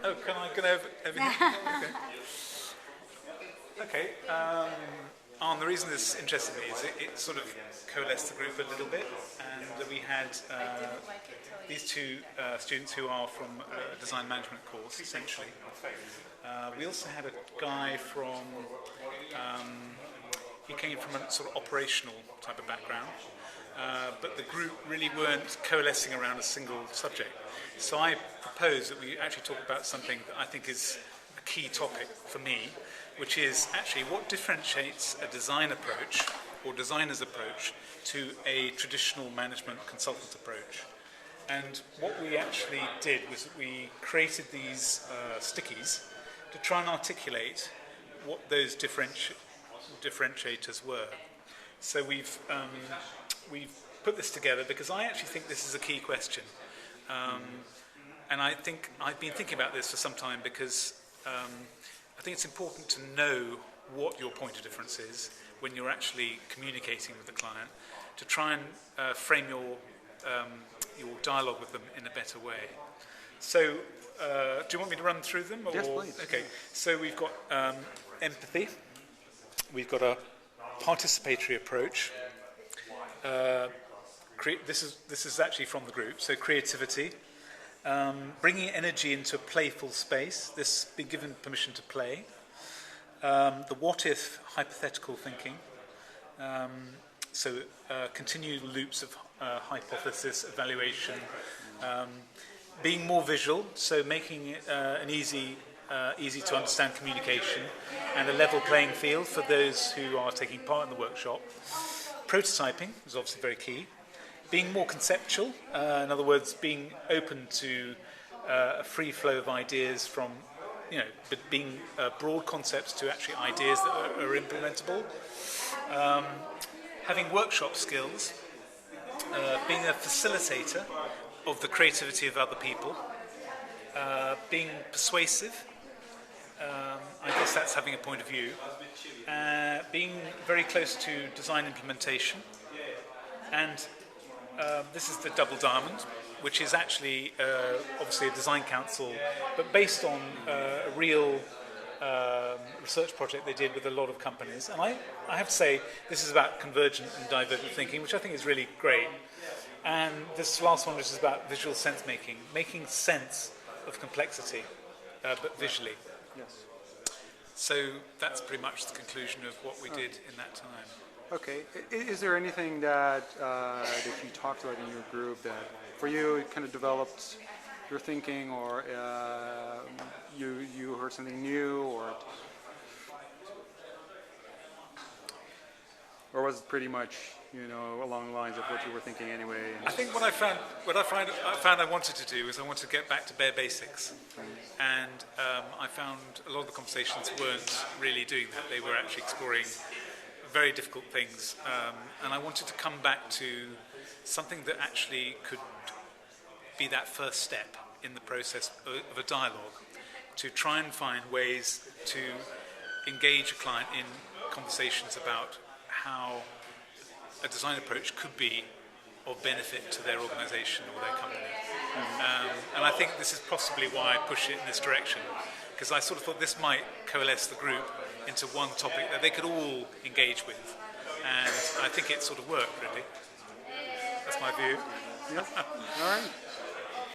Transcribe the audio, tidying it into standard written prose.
Oh, can I go over here? Okay. Arne, the reason this interested me is it sort of coalesced the group a little bit, and we had these two students who are from a design management course, essentially. We also had a guy from, he came from a sort of operational type of background, but the group really weren't coalescing around a single subject. So I propose that we actually talk about something that I think is a key topic for me, which is actually what differentiates a design approach or designer's approach to a traditional management consultant approach. And what we actually did was that we created these stickies to try and articulate what those differentiators were. So we've put this together because I actually think this is a key question. And I think I've been thinking about this for some time because I think it's important to know what your point of difference is when you're actually communicating with the client, to try and frame your dialogue with them in a better way. So, do you want me to run through them? Or? Yes, please. Okay. So we've got empathy. We've got a participatory approach. This is actually from the group. So creativity. Bringing energy into a playful space, this being given permission to play. The what-if hypothetical thinking, continued loops of hypothesis evaluation, being more visual, so making it an easy to understand communication and a level playing field for those who are taking part in the workshop. Prototyping is obviously very key. Being more conceptual, in other words, being open to a free flow of ideas from, but being broad concepts to actually ideas that are implementable. Having workshop skills, being a facilitator of the creativity of other people, being persuasive, I guess that's having a point of view, being very close to design implementation, and this is the double diamond, which is actually obviously a design council, but based on a real research project they did with a lot of companies. And I have to say, this is about convergent and divergent thinking, which I think is really great. And this last one, which is about visual sense making sense of complexity, but visually. Yes. So that's pretty much the conclusion of what we did in that time. Okay. Is there anything that you talked about in your group that, for you, kind of developed your thinking, or you heard something new, or was it pretty much along the lines of what you were thinking anyway? I think what I found I wanted to do is I wanted to get back to bare basics, and I found a lot of the conversations weren't really doing that. They were actually exploring very difficult things, and I wanted to come back to something that actually could be that first step in the process of a dialogue, to try and find ways to engage a client in conversations about how a design approach could be of benefit to their organisation or their company. And I think this is possibly why I push it in this direction, because I sort of thought this might coalesce the group into one topic that they could all engage with. And I think it sort of worked, really. That's my view. Yes. All right.